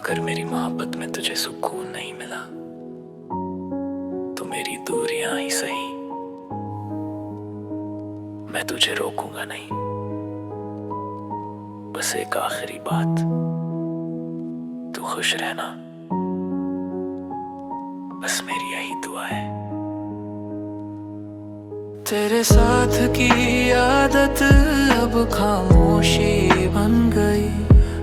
अगर मेरी मोहब्बत में तुझे सुकून नहीं मिला तो मेरी दूरियां ही सही, मैं तुझे रोकूंगा नहीं। बस एक आखिरी बात, तू खुश रहना, बस मेरी यही दुआ है। तेरे साथ की आदत अब खामोशी बन गई,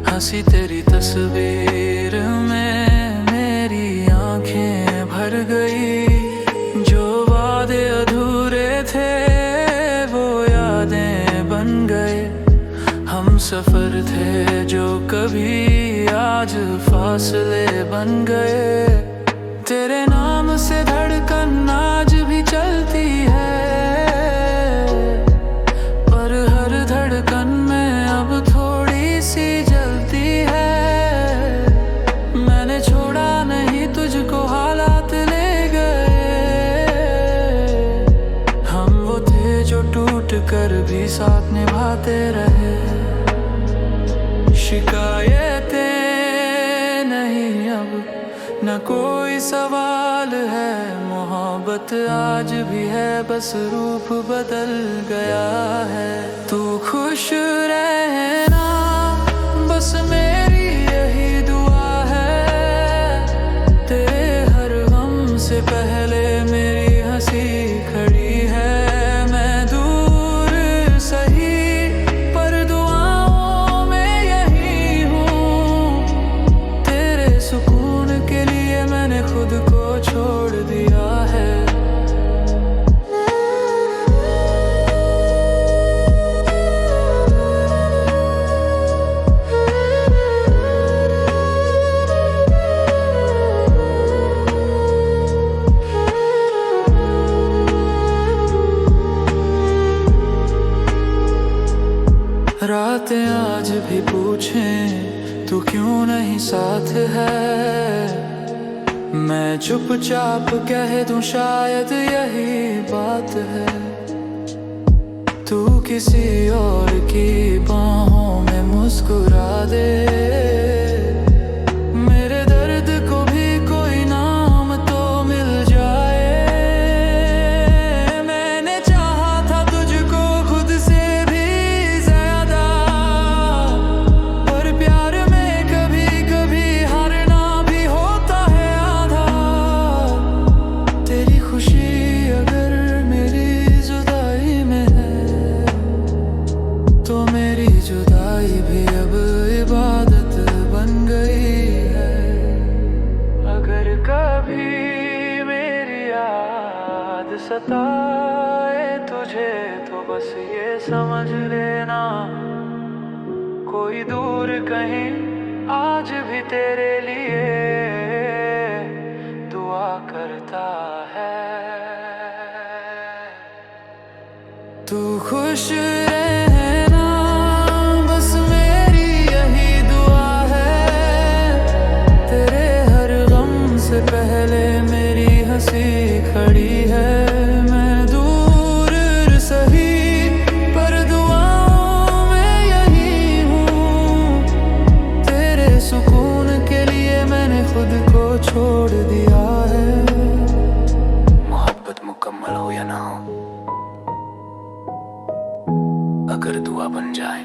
हंसी तेरी तस्वीर में मेरी आंखें भर गई। जो वादे अधूरे थे वो यादें बन गए, हम सफर थे जो कभी आज फासले बन गए। तेरे नाम से धड़कन आज भी चलती है, पर हर धड़कन में अब थोड़ी सी जलती है। मैंने छोड़ा नहीं तुझको, हालात ले गए। हम वो थे जो टूट कर भी साथ निभाते रहे। शिकायतें नहीं अब न कोई सवाल है, मोहब्बत आज भी है, बस रूप बदल गया है। तू खुश रहना, बस मेरी यही दुआ है। तेरे हर गम से पहले मेरी हंसी खड़ी है। मैं दूर सही पर दुआओं में यही हूँ। तेरे सुकून के लिए मैंने खुद को छोड़ दिया है। रातें आज भी पूछें तू क्यों नहीं साथ है, मैं चुपचाप कह दूं शायद यही बात है। तू किसी और की बाहों में मुस्कुरा दे, मेरे दर्द को भी कोई नाम तो मिल जाए। मैंने चाहा था तुझको खुद से भी ज्यादा, पर प्यार में कभी कभी हारना भी होता है आधा। तेरी खुशी अगर मेरी जुदाई में है, तो मेरी जुदाई भी अब इबादत बन गई है। अगर कभी मेरी याद सताए तुझे, तो बस ये समझ लेना कोई दूर कहीं आज भी तेरे लिए दुआ करता है। तू खुश रहना, बस मेरी यही दुआ है। तेरे हर गम से पहले मेरी हंसी खड़ी है। मैं दूर सही पर दुआओं में यही हूँ। तेरे सुकून के लिए मैंने खुद को छोड़ दिया है। मोहब्बत मुकम्मल हो या ना हो, अगर दुआ बन जाए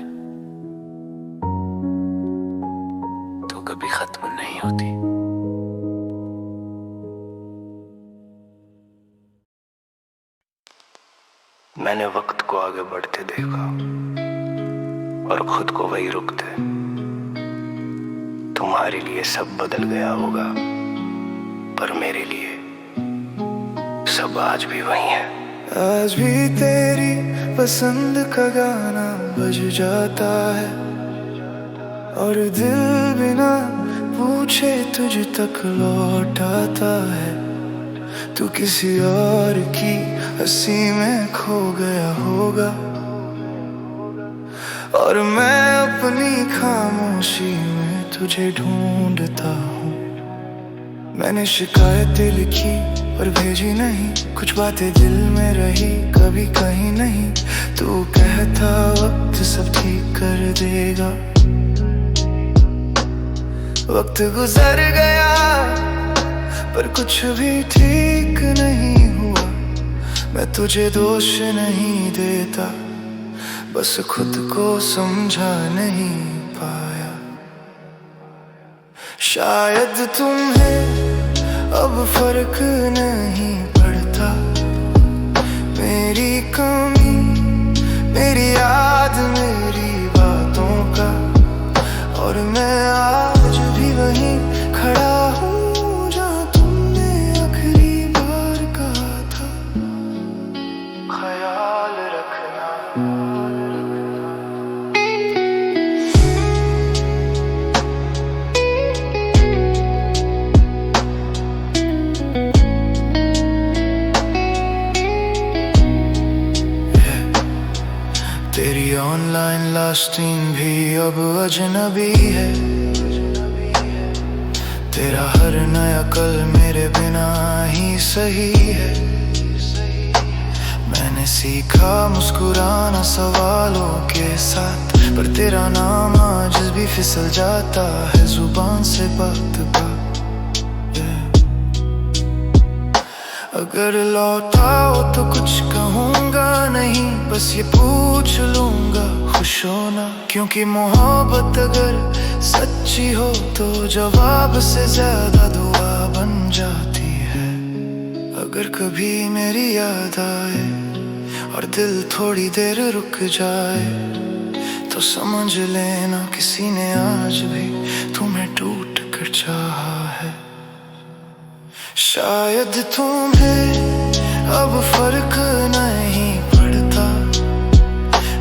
तो कभी खत्म नहीं होती। मैंने वक्त को आगे बढ़ते देखा और खुद को वही रुकते। तुम्हारे लिए सब बदल गया होगा, पर मेरे लिए सब आज भी वही है। आज भी तेरी पसंद का गाना बज जाता है, और दिल बिना पूछे तुझ तक लौट आता है। तू किसी और की हंसी में खो गया होगा, और मैं अपनी खामोशी में तुझे ढूंढता हूँ। मैंने शिकायतें लिखी पर भेजी नहीं, कुछ बातें दिल में रही कभी कहीं नहीं। तू कहता वक्त सब ठीक कर देगा, वक्त गुजर गया पर कुछ भी ठीक नहीं हुआ। मैं तुझे दोष नहीं देता, बस खुद को समझा नहीं पाया। शायद तुम्हें अब फर्क नहीं पड़ता, मेरी कमी, मेरी याद, मेरी बातों का। और मैं आज भी वहीं खड़ा हूँ जहाँ तुमने आखिरी बार कहा था, ख्याल रखना। तेरी ऑनलाइन लास्टिंग भी अब अजनबी है, तेरा हर नया कल मेरे बिना ही सही है। मैंने सीखा मुस्कुराना सवालों के साथ, पर तेरा नाम आज भी फिसल जाता है जुबान से बात बात। अगर लौटाओ तो कुछ कहूँगा नहीं, बस ये पूछ लूँगा खुश होना। क्योंकि मोहब्बत अगर सच्ची हो तो जवाब से ज्यादा दुआ बन जाती है। अगर कभी मेरी याद आए और दिल थोड़ी देर रुक जाए, तो समझ लेना किसी ने आज भी तुम्हें टूट कर चाहा है। शायद तुम्हें अब फर्क नहीं पड़ता,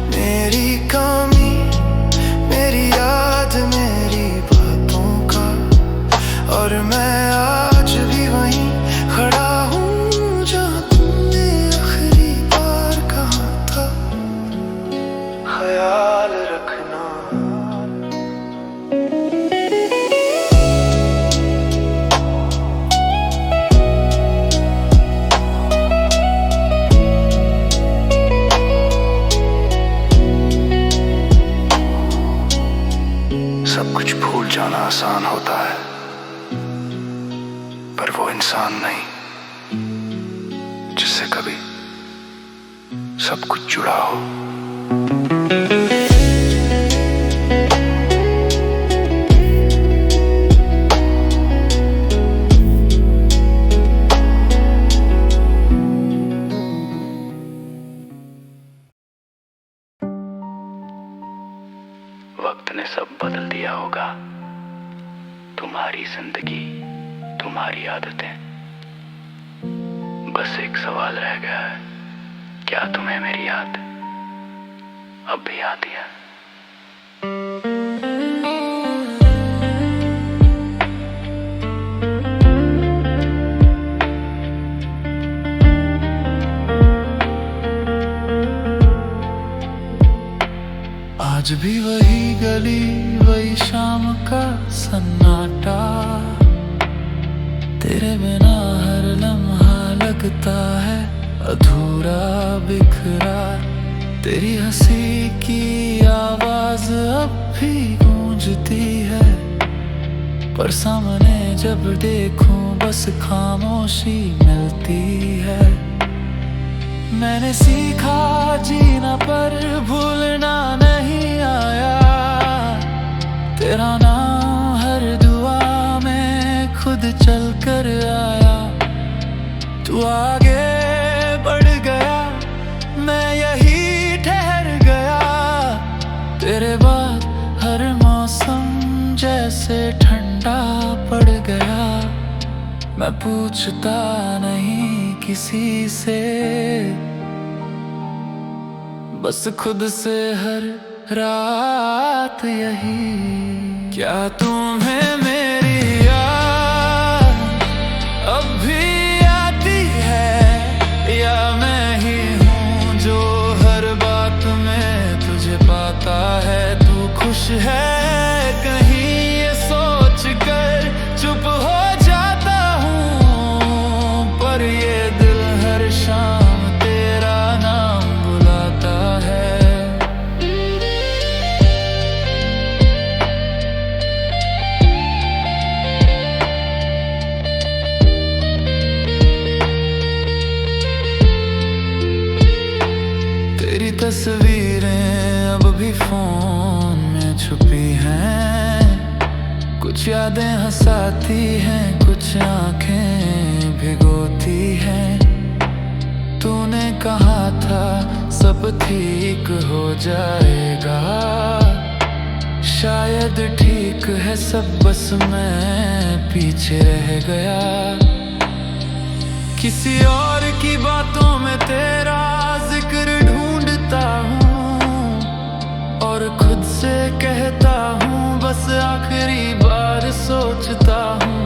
मेरी कमी, मेरी याद, मेरी बातों का। और मैं आज भी वहीं खड़ा हूँ जहाँ तुमने आखिरी बार कहा था, ख्याल रखना। सब कुछ भूल जाना आसान होता है, पर वो इंसान नहीं जिससे कभी सब कुछ जुड़ा हो। वक्त ने सब बदल दिया होगा, तुम्हारी जिंदगी, तुम्हारी आदतें। बस एक सवाल रह गया है, क्या तुम्हें मेरी याद अब भी आती है? आज भी वही गली, वही शाम का सन्नाटा, तेरे बिना हर लम्हा लगता है अधूरा बिखरा। तेरी हंसी की आवाज अब भी गूंजती है, पर सामने जब देखूं बस खामोशी मिलती है। मैंने सीखा जीना पर भूलना नहीं आया, तेरा नाम हर दुआ में खुद चल कर आया। तू आगे बढ़ गया, मैं यही ठहर गया, तेरे बाद हर मौसम जैसे ठंडा पड़ गया। मैं पूछता नहीं किसी से, बस खुद से हर रात यही, क्या तुम्हें मेरी याद अब भी आती है, या मैं ही हूँ जो हर बात में तुझे पाता है। तू खुश है कहीं ये सोच कर चुप हो जाता हूँ, पर ये दिल हर शाम तेरा नाम बुलाता है। में छुपी हैं, कुछ यादें हंसाती हैं, कुछ आंखें भिगोती हैं। तूने कहा था सब ठीक हो जाएगा, शायद ठीक है सब, बस मैं पीछे रह गया। किसी और की बातों में तेरा जिक्र ढूंढता हूँ और खुद से कहता हूँ बस आखिरी बार सोचता हूँ,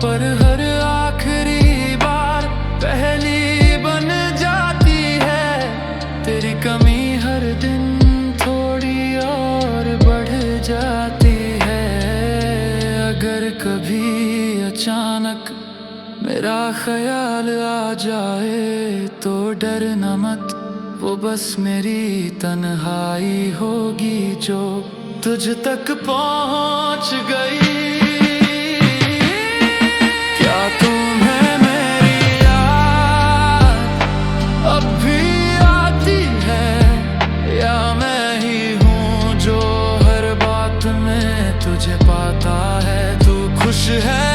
पर हर आखिरी बार पहली बन जाती है। तेरी कमी हर दिन थोड़ी और बढ़ जाती है। अगर कभी अचानक मेरा ख्याल आ जाए तो डरना मत, वो बस मेरी तन्हाई होगी जो तुझ तक पहुंच गई। क्या तुम्हें मेरी याद अब भी आती है, या मैं ही हूँ जो हर बात में तुझे पाता है। तू खुश है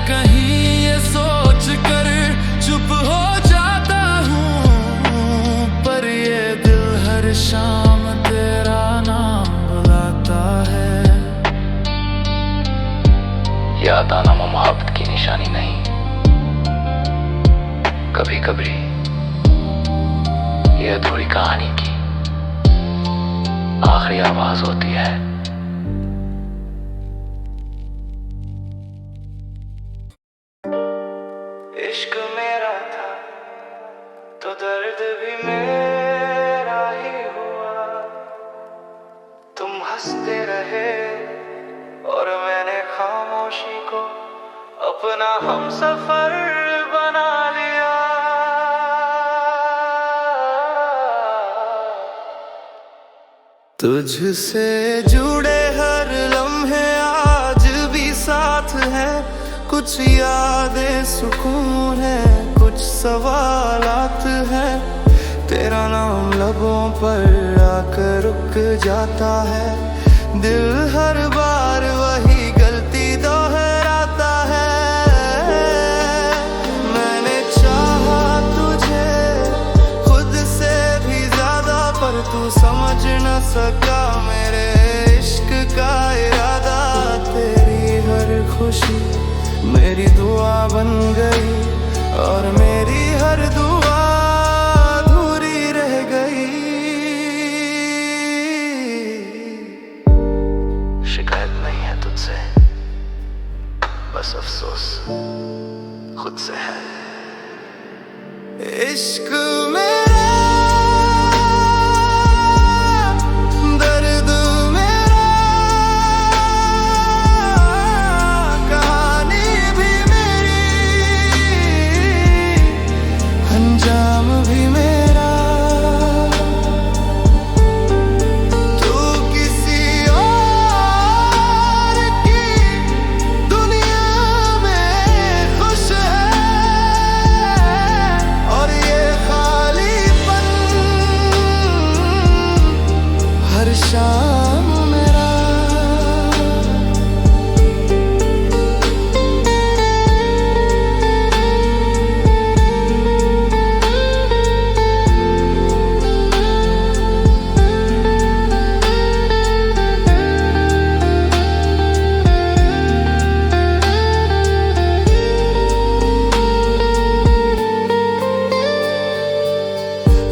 कहीं ये सोच कर चुप हो जाता हूँ, पर ये दिल हर शाम तेरा नाम बुलाता है। याद आना मोहब्बत की निशानी नहीं, कभी कभी ये अधूरी कहानी की आखिरी आवाज होती है। इश्क मेरा था तो दर्द भी मेरा ही हुआ, तुम हंसते रहे और मैंने खामोशी को अपना हमसफर बना लिया। तुझसे जुड़े हर लम्हे आज भी साथ है, कुछ यादें सुकून है, कुछ सवालात है। तेरा नाम लबों पर आकर रुक जाता है, दिल हर बार वही गलती दोहराता है। मैंने चाहा तुझे खुद से भी ज्यादा, पर तू समझ न सका मेरे इश्क का इरादा। तेरी हर खुशी मेरी दुआ बन गई और मेरी हर दुआ अधूरी रह गई। शिकायत नहीं है तुझसे, बस अफसोस खुद से है। इश्क मेरा शाम मेरा।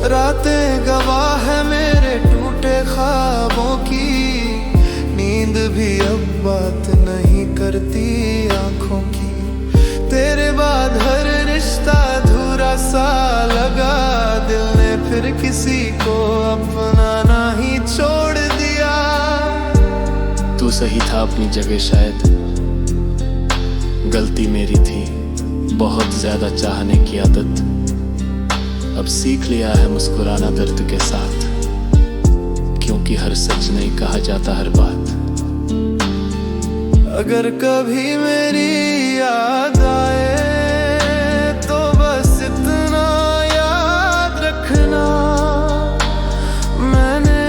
रातें गवाह है मेरे टूटे ख्वाबों की, नींद भी अब बात नहीं करती आंखों की। तेरे बाद हर रिश्ता अधूरा सा लगा, दिल ने फिर किसी को अपना नहीं छोड़ दिया। तू सही था अपनी जगह, शायद गलती मेरी थी, बहुत ज्यादा चाहने की आदत। अब सीख लिया है मुस्कुराना दर्द के साथ, क्योंकि हर सच नहीं कहा जाता हर बात। अगर कभी मेरी याद आए तो बस इतना याद रखना, मैंने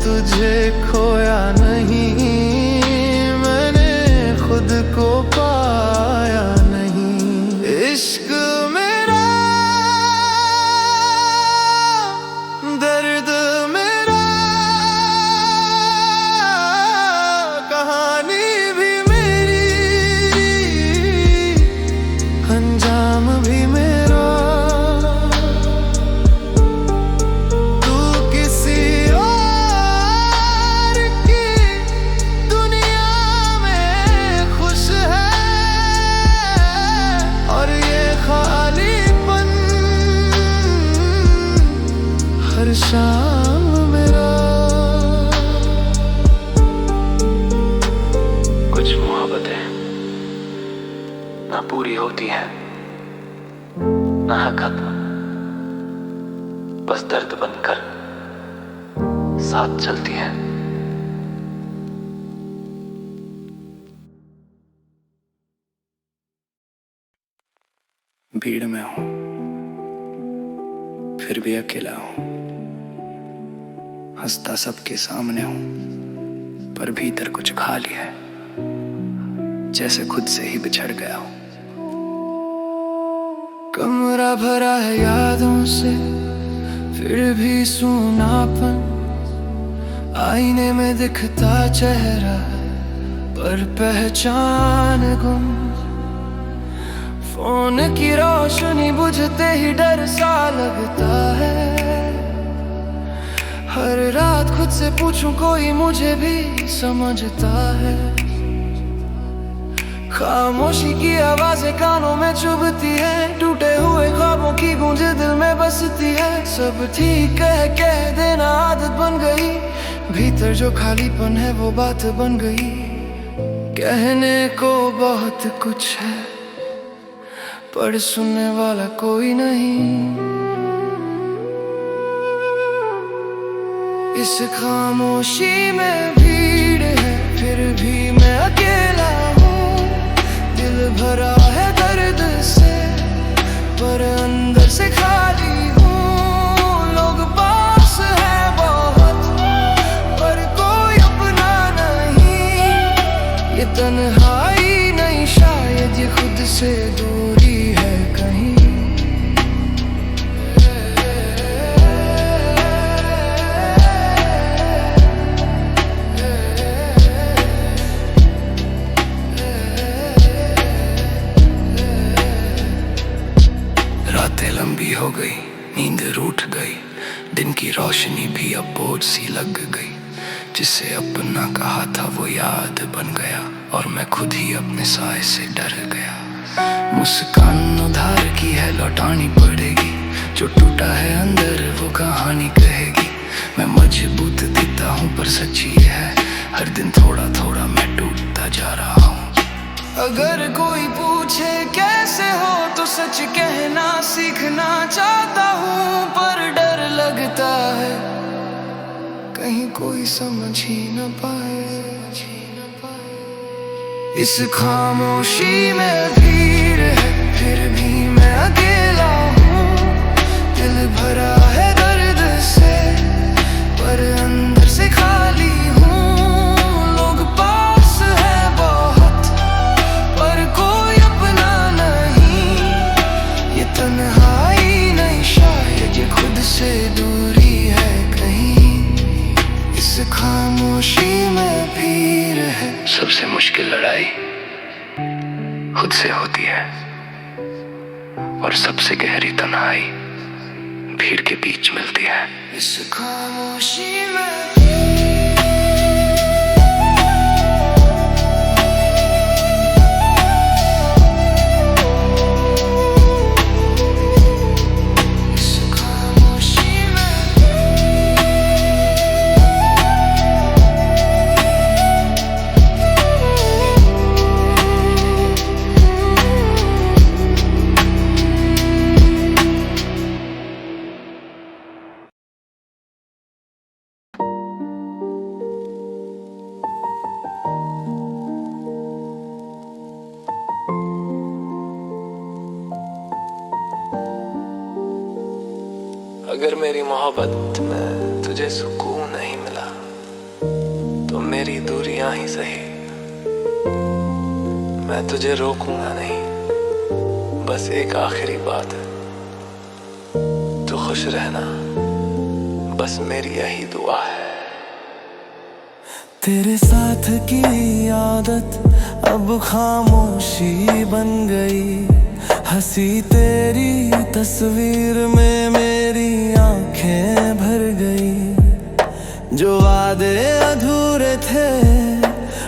तुझे खोया पूरी होती हैं ना खत्म, बस दर्द बनकर साथ चलती हैं। भीड़ में हूं फिर भी अकेला हूं, हंसता सबके सामने हूं पर भीतर कुछ खाली है, जैसे खुद से ही बिछड़ गया हूं। कमरा भरा है यादों से फिर भी सूनापन, आईने में दिखता चेहरा पर पहचान गुम। फोन की रोशनी बुझते ही डर सा लगता है, हर रात खुद से पूछूं कोई मुझे भी समझता है। खामोशी की आवाजें कानों में चुभती है, टूटे हुए ख्वाबों की गूंज दिल में बसती है। सब ठीक कह देना आदत बन गई, भीतर जो खालीपन है वो बात बन गई। कहने को बहुत कुछ है पर सुनने वाला कोई नहीं। इस खामोशी में भीड़ है फिर भी मैं अकेला हूँ, दिल भरा है दर्द से पर अंदर से खाली हूँ। लोग पास है बहुत पर कोई अपना नहीं, ये तन्हाई नहीं शायद ये खुद से दूरी है कहीं। रातें लंबी हो गई, नींद रूठ गई, दिन की रोशनी भी अब बोझ सी लग गई। जिसे अपना कहा था वो याद बन गया और मैं खुद ही अपने साए से डर गया। मुस्कान उधार की है लौटानी पड़ेगी, जो टूटा है अंदर वो कहानी कहेगी। मैं मजबूत दिखता हूँ पर सच्ची है, हर दिन थोड़ा थोड़ा मैं टूटता जा रहा हूँ। अगर कोई पूछे कैसे हो तो सच कहना सीखना चाहता हूँ, पर डर लगता है कहीं कोई समझ ही न पाए। इस खामोशी में भीड़ है फिर भी मैं अकेला हूँ, दिल भरा है दर्द से पर अंदर से खाली हूँ। लोग पास है बहुत पर कोई अपना नहीं, ये तन्हाई नहीं शायद ये खुद से दूरी है कहीं। इस खामोशी में भीड़ है। सबसे मुश्किल लड़ाई खुद से होती है और सबसे गहरी तन्हाई भीड़ के बीच मिलती है। इस खामोशी में अगर मेरी मोहब्बत में तुझे सुकून नहीं मिला तो मेरी दूरियां ही सही, मैं तुझे रोकूंगा नहीं। बस एक आखिरी बात है, तू खुश रहना, बस मेरी यही दुआ है। तेरे साथ की आदत अब खामोशी बन गई, हंसी तेरी तस्वीर में मेरी आंखें भर गई। जो वादे अधूरे थे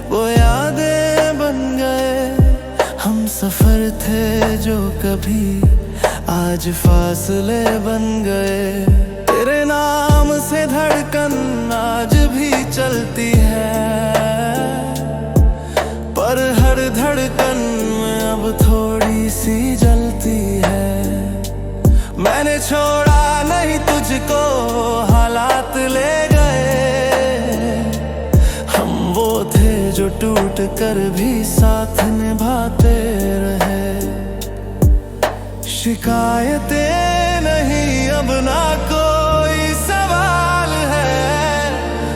वो यादें बन गए, हम सफर थे जो कभी आज फासले बन गए। तेरे नाम से धड़कन आज भी चलती है, पर हर धड़कन में अब थोड़ी थोड़ी सी जलती है। मैंने छोड़ा नहीं तुझको, हालात ले गए। हम वो थे जो टूट कर भी साथ निभाते रहे। शिकायतें नहीं अब ना कोई सवाल है।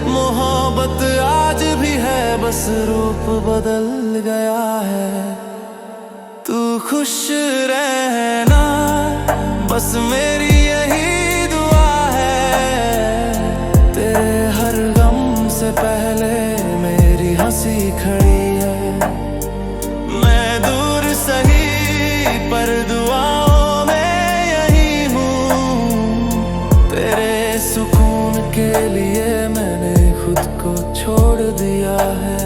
मोहब्बत आज भी है, बस रूप बदल गया है। तू खुश रहना बस मेरी यही दुआ है। तेरे हर गम से पहले मेरी हंसी खड़ी है। मैं दूर सही पर दुआओं में यही हूँ। तेरे सुकून के लिए मैंने खुद को छोड़ दिया है।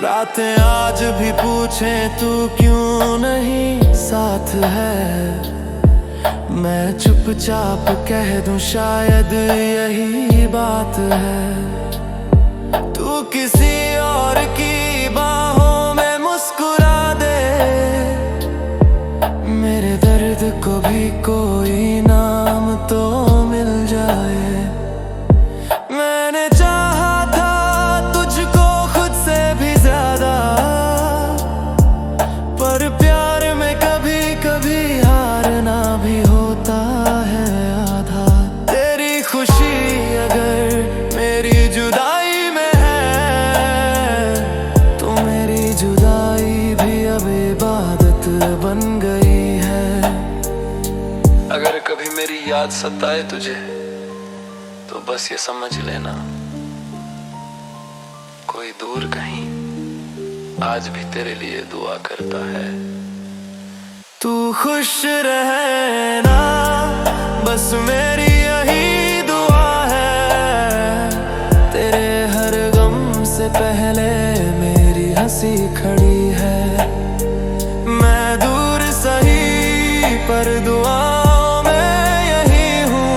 रातें आज भी पूछे तू क्यों नहीं साथ है। मैं चुपचाप कह दूं शायद यही बात है। तू किसी और की बाहों में मुस्कुरा दे। मेरे दर्द को भी कोई नाम तो मिल जाए। मैंने चाहा था तुझको खुद से भी ज्यादा, पर प्यार में कभी कभी हारना भी होता है आधा। तेरी खुशी अगर मेरी जुदाई में है, तो मेरी जुदाई भी अब इबादत बन गई है। अगर कभी मेरी याद सताए तुझे, तो बस ये समझ लेना कोई दूर कहीं आज भी तेरे लिए दुआ करता है। तू खुश रहना बस मेरी यही दुआ है। तेरे हर गम से पहले मेरी हंसी खड़ी है। मैं दूर सही पर दुआओं में यही हूँ।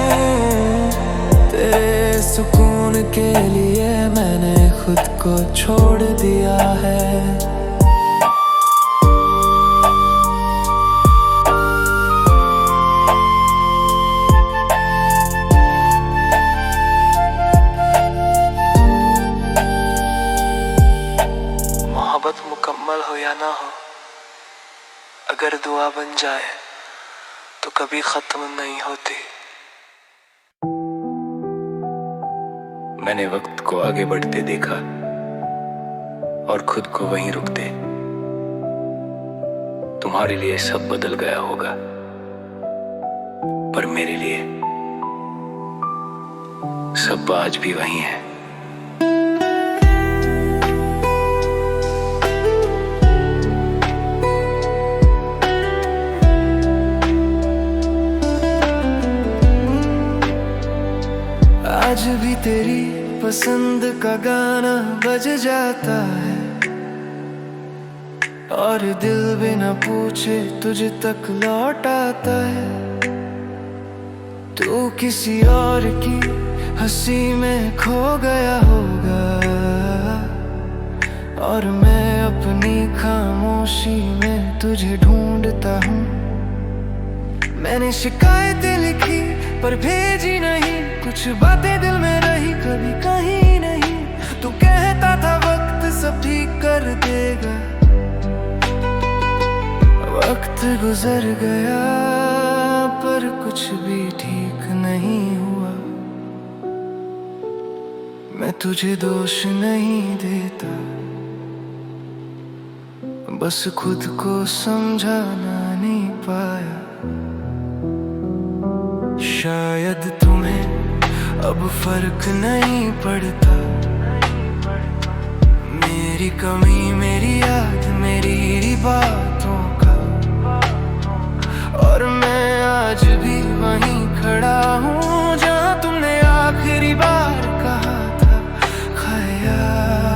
तेरे सुकून के लिए मैंने खुद को छोड़ दिया है। मोहब्बत मुकम्मल हो या ना हो, अगर दुआ बन जाए तो कभी खत्म नहीं होती। मैंने वक्त को आगे बढ़ते देखा और खुद को वहीं रुकते। तुम्हारे लिए सब बदल गया होगा, पर मेरे लिए सब आज भी वहीं है। आज भी तेरी पसंद का गाना बज जाता है, और दिल बिना पूछे तुझ तक लौट आता है। तू किसी और की हंसी में खो गया होगा, और मैं अपनी खामोशी में तुझे ढूंढता हूँ। मैंने शिकायतें लिखी पर भेजी नहीं, कुछ बातें दिल में रही कभी कहीं नहीं। तू कहता था वक्त सब ठीक कर देगा, वक्त गुजर गया पर कुछ भी ठीक नहीं हुआ। मैं तुझे दोष नहीं देता, बस खुद को समझाना नहीं पाया। शायद तुम्हें अब फर्क नहीं पड़ता, मेरी कमी, मेरी याद, मेरी बातों का। और मैं आज भी वहीं खड़ा हूँ जहाँ तुमने आखिरी बार कहा था, ख्याल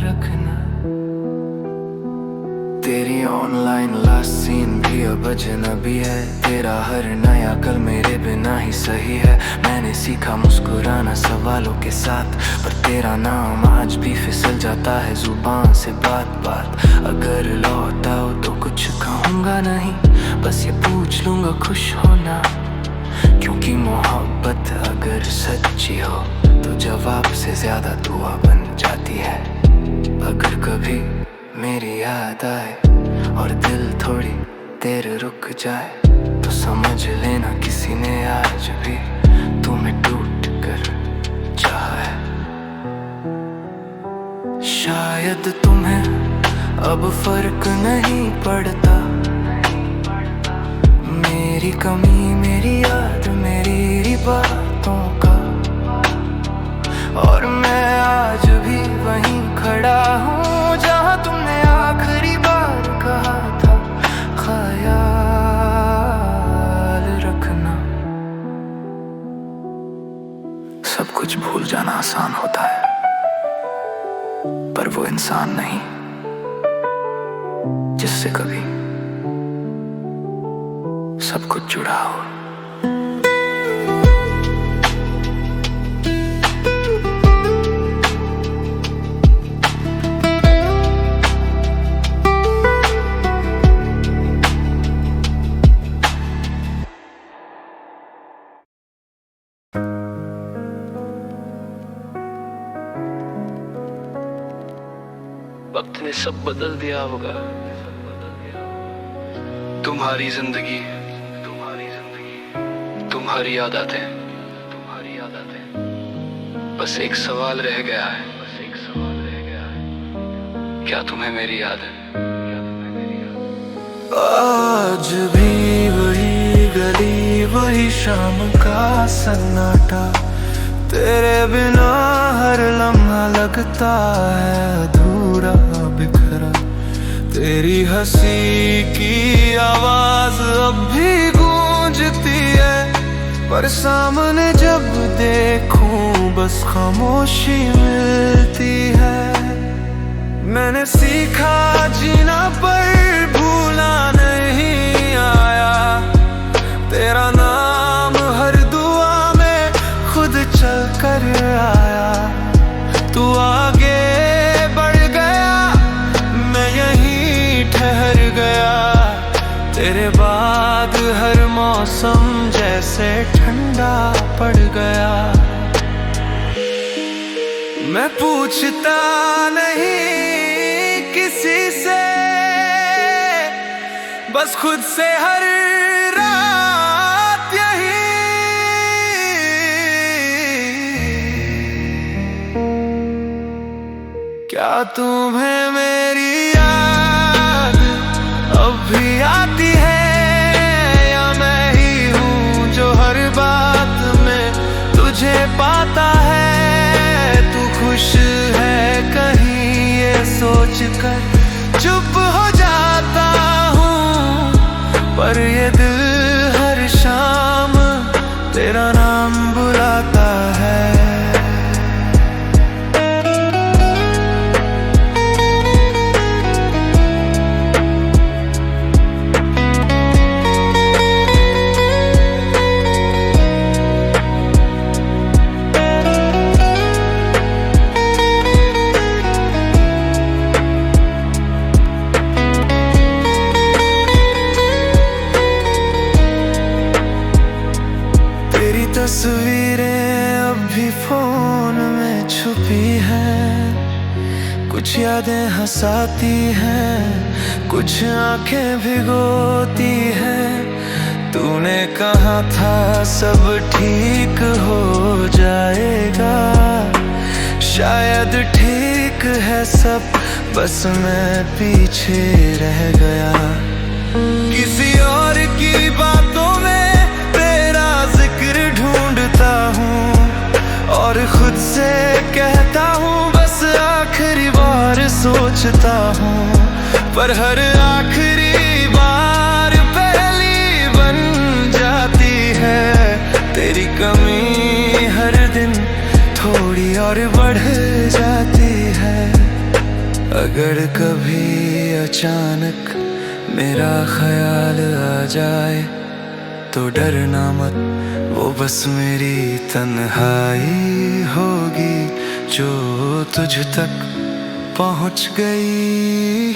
रखना। तेरी ऑनलाइन लास्ट सीन भी अब अजनबी है। तेरा हर नया कल मेरे बिना ही सही है। मैंने सीखा मुस्कुराना सवालों के साथ, पर तेरा नाम आज भी फिसल जाता है जुबान से बात बात। अगर लौटाओ तो कुछ कहूँगा नहीं, बस ये पूछ लूँगा खुश होना। क्योंकि मोहब्बत अगर सच्ची हो तो जवाब से ज्यादा दुआ बन जाती है। अगर कभी मेरी याद आए और दिल थोड़ी देर रुक जाए, तो समझ लेना किसी ने आज भी तुम्हें टूट कर चाहा है। शायद तुम्हें अब फर्क नहीं पड़ता, मेरी कमी, मेरी याद, मेरी बातों का। और मैं आज भी वहीं खड़ा हूँ जहाँ तुमने आखिरी बार कहा था, ख्याल रखना। सब कुछ भूल जाना आसान होता है, पर वो इंसान नहीं जिससे कभी सब कुछ जुड़ा हो। वक्त ने सब बदल दिया होगा। तुम्हारी जिंदगी, तुम्हारी आदतें, बस एक सवाल रह गया है, क्या तुम्हें मेरी याद है? आज भी वही गली, वही शाम का सन्नाटा। तेरे बिना हर लम्हा लगता है अधूरा बिखरा। तेरी हंसी की आवाज अब भी गूंजती है, पर सामने जब देखूं बस खामोशी मिलती है। मैंने सीखा जीना पर भूलना नहीं आया। तेरा नाम हर दुआ में खुद चल कर आया। तू आगे बढ़ गया, मैं यहीं ठहर गया। तेरे बाद हर मौसम जैसे ठंडा पड़ गया। मैं पूछता नहीं किसी से, बस खुद से हर रात यही। क्या तुम्हें मेरी याद अब भी आती है, या मैं ही हूँ जो हर बात में तुझे पाता है? तू खुश है कहीं ये सोच कर चुप हो जाता हूँ, पर ये दिल हर शाम तेरा नाम बुलाता है। तस्वीरें अब भी फोन में छुपी हैं। कुछ यादें हंसाती हैं, कुछ आंखें भिगोती हैं। तूने कहा था सब ठीक हो जाएगा, शायद ठीक है सब, बस मैं पीछे रह गया। किसी और की बातों में तेरा जिक्र ढूंढता हूँ, और खुद से कहता हूँ बस आखिरी बार सोचता हूँ। पर हर आखिरी बार पहली बन जाती है। तेरी कमी हर दिन थोड़ी और बढ़ जाती है। अगर कभी अचानक मेरा ख्याल आ जाए तो डरना मत, वो बस मेरी तन्हाई होगी जो तुझ तक पहुंच गई।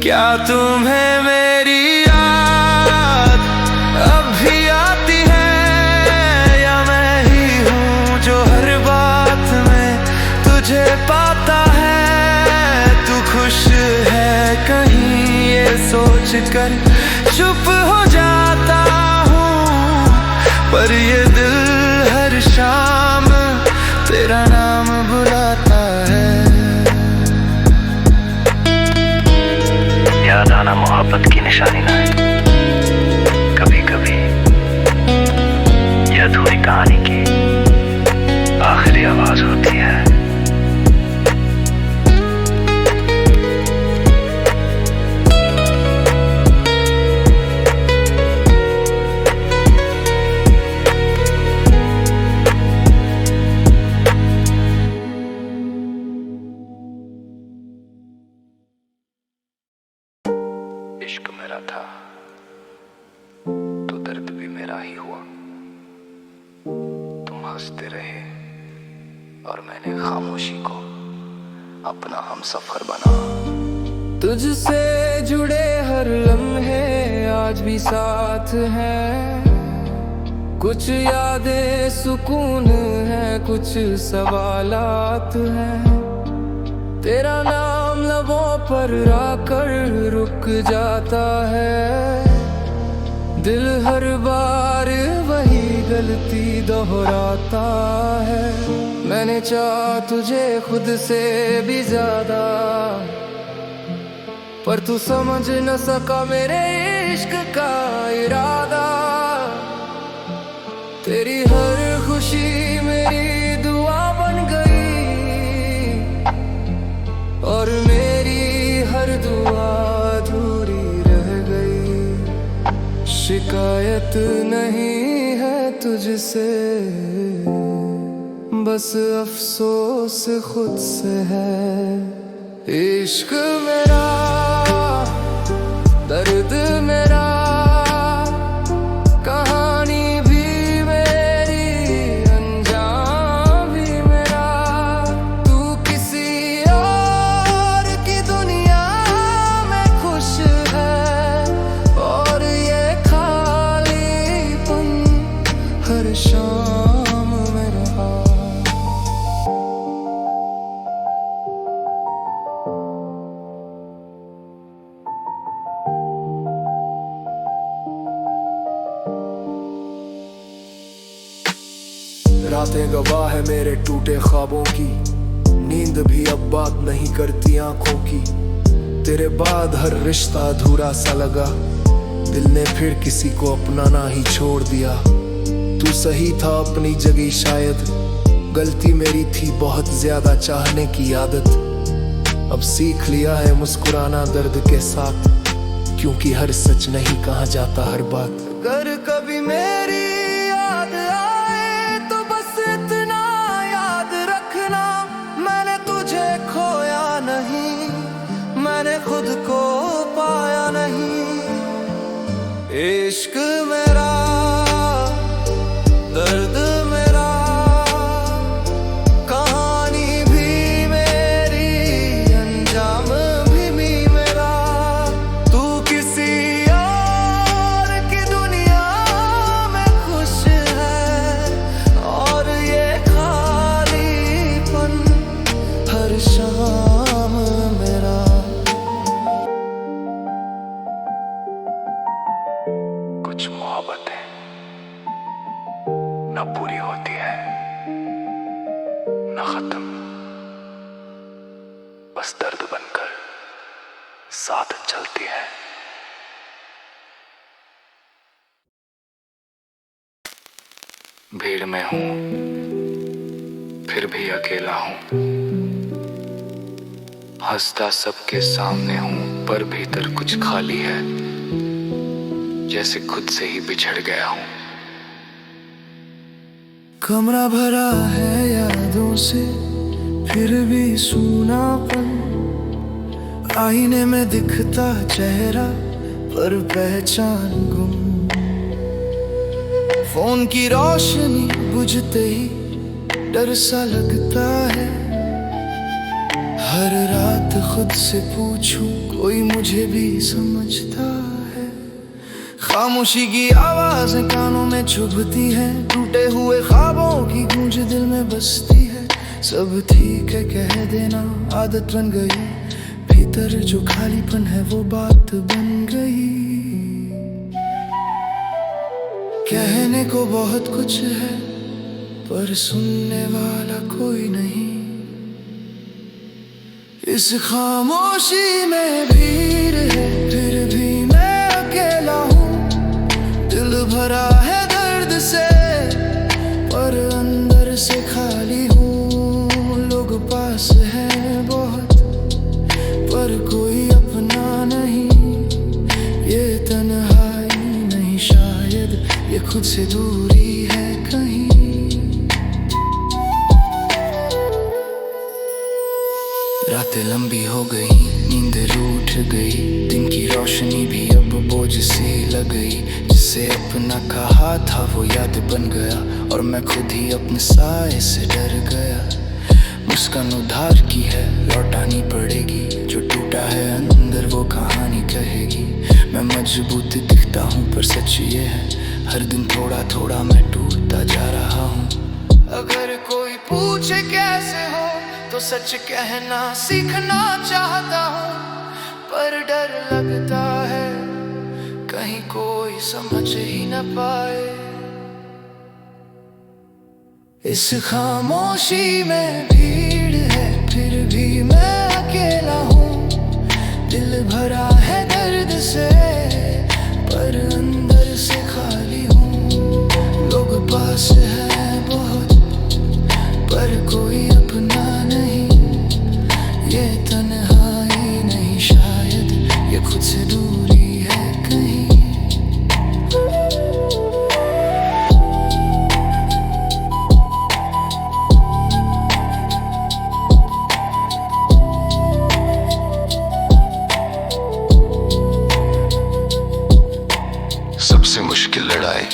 क्या तुम्हें मेरी याद अब भी आती है, या मैं ही हूँ जो हर बात में तुझे पाता है। तू खुश है कहीं ये सोच कर चुप हो जाता हूँ, पर ये दिल हर शाम तेरा नाम बुलाता है। याद आना मोहब्बत की निशानी ना है, कभी कभी यह अधूरी कहानी की आखिरी आवाज होती है। इश्क मेरा था तो दर्द भी मेरा ही हुआ। तुम हंसते रहे और मैंने खामोशी को अपना हमसफर बना। तुझसे जुड़े हर लम्हे आज भी साथ हैं, कुछ यादें सुकून है, कुछ सवालात हैं। तेरा नाम लबों पर आकर रुक जाता है, दिल हर बार वही गलती दोहराता है। मैंने चाहा तुझे खुद से भी ज्यादा, पर तू समझ न सका मेरे इश्क का इरादा। तेरी हर खुशी मेरी दुआ बन गई, और मेरी हर दुआ अधूरी रह गई। शिकायत नहीं है तुझसे, बस अफसोस खुद से है। इश्क मेरा दर्द मेरा, कहानी भी मेरी अंजाम भी मेरा। तू किसी और की दुनिया में खुश है, और ये खालीपन हर शाम में रहा। रातें गवाह है मेरे टूटे ख्वाबों की, नींद भी अब बात नहीं करती आंखों की। तेरे बाद हर रिश्ता अधूरा सा लगा, दिल ने फिर किसी को अपनाना ही छोड़ दिया। तू सही था अपनी जगह शायद, गलती मेरी थी बहुत ज्यादा चाहने की आदत। अब सीख लिया है मुस्कुराना दर्द के साथ, क्योंकि हर सच नहीं कहा जाता हर बात। अगर कभी मेरी याद आए तो बस इतना याद रखना, मैंने तुझे खोया नहीं, मैंने खुद को पाया नहीं। इश्क मेरा दर्द मेरा, कहानी भी मेरी अंजाम भी मेरा। तू किसी और की दुनिया में खुश है, और ये खालीपन हर शाम मेरा। कुछ मोहब्बतें न पूरी होती है न खत्म, बस दर्द बनकर साथ चलती है। भीड़ में हूं फिर भी अकेला हूं, हंसता सबके सामने हूं पर भीतर कुछ खाली है, जैसे खुद से ही बिछड़ गया हूं। कमरा भरा है यादों से फिर भी सूनापन, आईने में दिखता चेहरा पर पहचान गुम। फोन की रोशनी बुझते ही डर सा लगता है। हर रात खुद से पूछूं कोई मुझे भी समझता है। खामोशी की आवाजें कानों में चुभती हैं, टूटे हुए ख्वाबों की गूंज दिल में बसती है। सब ठीक है कह देना आदत बन गई, भीतर जो खालीपन है वो बात बन गई। कहने को बहुत कुछ है पर सुनने वाला कोई नहीं। इस खामोशी में भीड़ है फिर भी मैं अकेला हूँ। दिल भरा है दर्द से पर अंदर से खाली हूँ। लोग पास हैं बहुत पर कोई अपना नहीं। ये तन्हाई नहीं शायद ये खुद से दूरी है कहीं। रातें लंबी हो गई, नींद रूठ गई, दिन की रोशनी भी अब बोझ सी लग गई। जिसे अपना कहा था वो याद बन गया और मैं खुद ही अपने साए से डर गया। मुस्कान उधार की है लौटानी पड़ेगी, जो टूटा है अंदर वो कहानी कहेगी। मैं मजबूत दिखता हूँ पर सच ये है हर दिन थोड़ा थोड़ा मैं टूटता जा रहा हूँ। अगर कोई पूछे कैसे हो तो सच कहना सीखना चाहता हूँ, पर डर लगता है कहीं कोई समझ ही न पाए। इस खामोशी में भीड़ है फिर भी मैं अकेला हूँ। दिल भरा है दर्द से पर अंदर से खाली हूँ। लोग पास हैं बहुत पर कोई अपना नहीं। ये तन्हाई नहीं शायद ये खुद से दूरी है कहीं। सबसे मुश्किल लड़ाई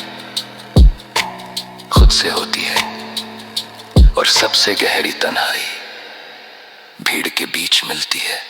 खुद से होती है और सबसे गहरी तन्हाई भीड़ के बीच मिलती है।